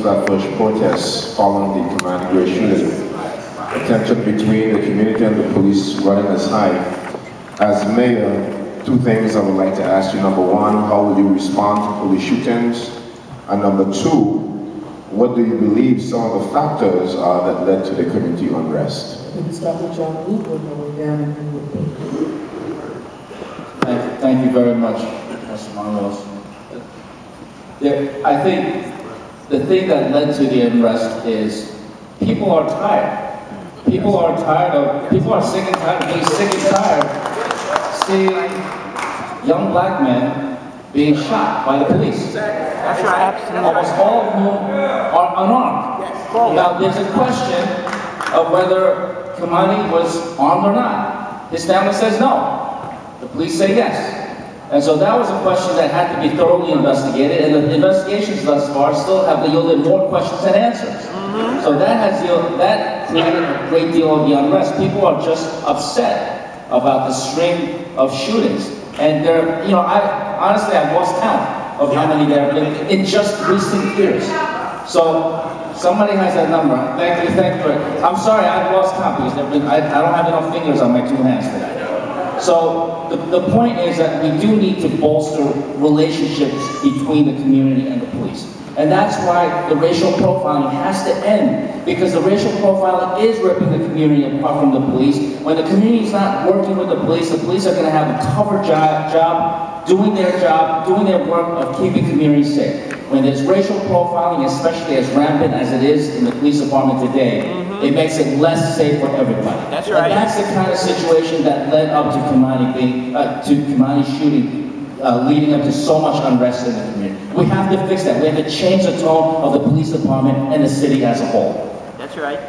that first protest following the Command Avenue shooting. The tension between the community and the police running as high. As mayor, two things I would like to ask you. Number one, how will you respond to police shootings? And number two, what do you believe some of the factors are that led to the community unrest? We can start with John Luke and go down and Thank you very much, Mr. Mayoral. I think the thing that led to the unrest is people are tired. People are sick and tired of being sick and tired seeing young black men being shot by the police. That's right. Almost all of whom are unarmed. Now, there's a question of whether Kimani was armed or not. His family says no. The police say yes. And so that was a question that had to be thoroughly investigated, and the investigations thus far still have yielded more questions than answers. So that created a great deal of the unrest. People are just upset about the string of shootings. And honestly, I've lost count of how many there have been in just recent years. So somebody has that number. Thank you. I'm sorry, I've lost count because I don't have enough fingers on my two hands today. So the point is that we do need to bolster relationships between the community and the police. And that's why the racial profiling has to end, because the racial profiling is ripping the community apart from the police. When the community is not working with the police are going to have a cover job, doing their work of keeping communities safe. When there's racial profiling, especially as rampant as it is in the police department today, it makes it less safe for everybody. That's right. And that's the kind of situation that led up to Kimani shooting, leading up to so much unrest in the community. We have to fix that. We have to change the tone of the police department and the city as a whole. That's right.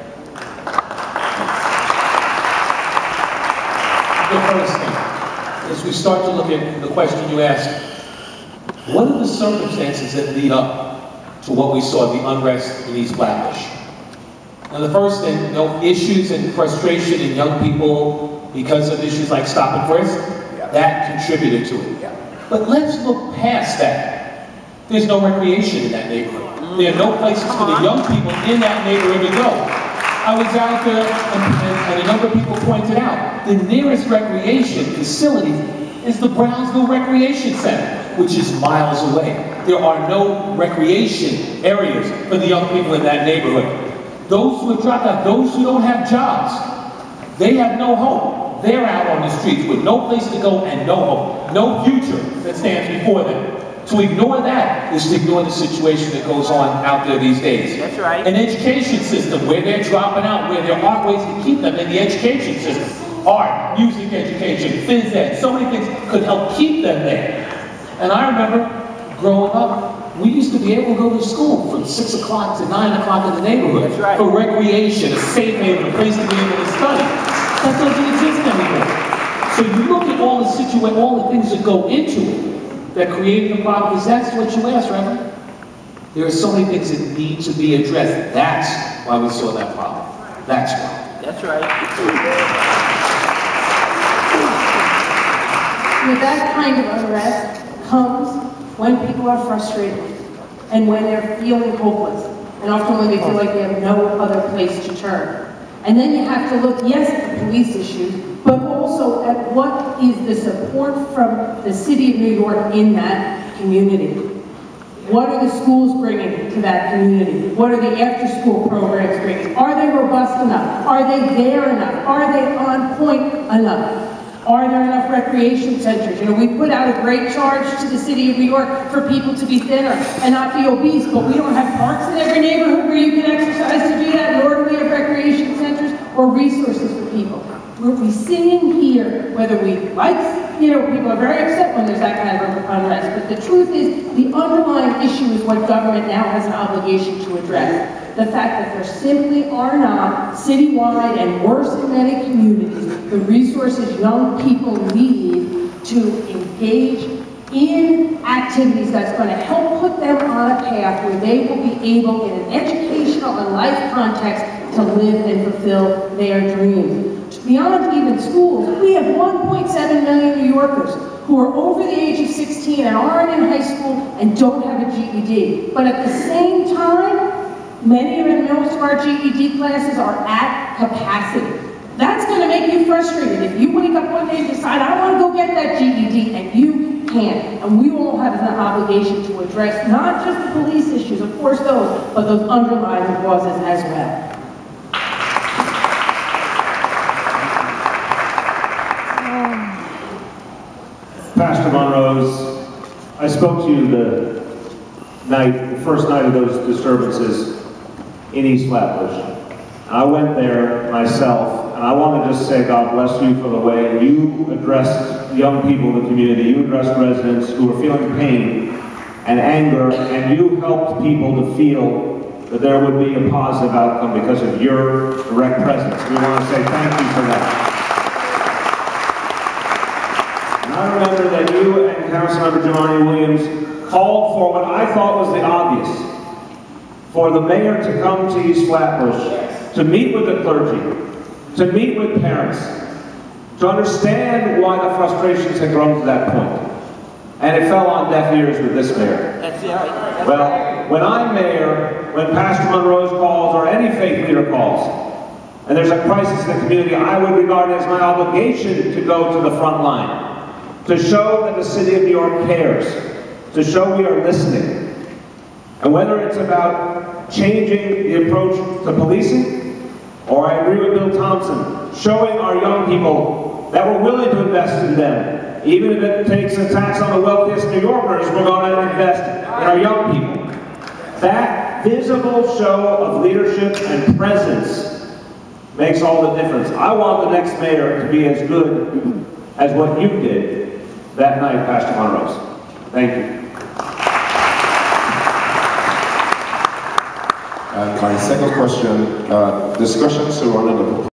The first thing, as we start to look at the question you asked, what are the circumstances that lead up to what we saw, the unrest in East Blackish? Now the first thing, issues and frustration in young people because of issues like stop and frisk, that contributed to it. But let's look past that. There's no recreation in that neighborhood. There are no places for the young people in that neighborhood to go. I was out there, and a number of people pointed out, the nearest recreation facility is the Brownsville Recreation Center, which is miles away. There are no recreation areas for the young people in that neighborhood. Those who have dropped out, those who don't have jobs, they have no hope. They're out on the streets with no place to go and no hope, no future that stands before them. To ignore that is to ignore the situation that goes on out there these days. That's right. An education system where they're dropping out, where there aren't ways to keep them in the education system. Art, music education, phys ed, so many things could help keep them there. And I remember growing up, we used to be able to go to school from 6 o'clock to 9 o'clock in the neighborhood. That's right. For recreation, a safe haven, a place to be able to study. That doesn't exist anymore. So you look at all the things that go into it that create the problem, because that's what you asked, Reverend. There are so many things that need to be addressed. That's why we saw that problem. That's why. That's right. With that kind of unrest comes when people are frustrated and when they're feeling hopeless, and often when they feel like they have no other place to turn. And then you have to look, yes, at the police issues, but also at what is the support from the city of New York in that community. What are the schools bringing to that community? What are the after-school programs bringing? Are they robust enough? Are they there enough? Are they on point enough? Are there enough recreation centers? We put out a great charge to the city of New York for people to be thinner and not be obese, but we don't have parks in every neighborhood where you can exercise to do that, nor do we have recreation centers or resources for people. We see and hear, whether we like, people are very upset when there's that kind of unrest, but the truth is, the underlying issue is what government now has an obligation to address. The fact that there simply are not, citywide and worse in many communities, the resources young people need to engage in activities that's going to help put them on a path where they will be able, in an educational and life context, to live and fulfill their dreams. Beyond even schools, we have 1.7 million New Yorkers who are over the age of 16 and aren't in high school and don't have a GED. But at the same time, Many of our GED classes are at capacity. That's going to make you frustrated if you wake up one day and decide, I want to go get that GED, and you can't. And we all have an obligation to address not just the police issues, of course those, but those underlying causes as well. Pastor Monrose, I spoke to you the first night of those disturbances in East Flatbush. I went there myself, and I want to just say God bless you for the way you addressed young people in the community. You addressed residents who were feeling pain and anger, and you helped people to feel that there would be a positive outcome because of your direct presence. We want to say thank you for that. And I remember that you and Councilmember Jamani Williams called for what I thought was the obvious, for the mayor to come to East Flatbush, to meet with the clergy, to meet with parents, to understand why the frustrations had grown to that point. And it fell on deaf ears with this mayor. Well, when I'm mayor, when Pastor Monrose calls or any faith leader calls, and there's a crisis in the community, I would regard it as my obligation to go to the front line, to show that the city of New York cares, to show we are listening. And whether it's about changing the approach to policing, or I agree with Bill Thompson, showing our young people that we're willing to invest in them. Even if it takes a tax on the wealthiest New Yorkers, we're going to invest in our young people. That visible show of leadership and presence makes all the difference. I want the next mayor to be as good as what you did that night, Pastor Monrose. Thank you. And my second question, discussion surrounding the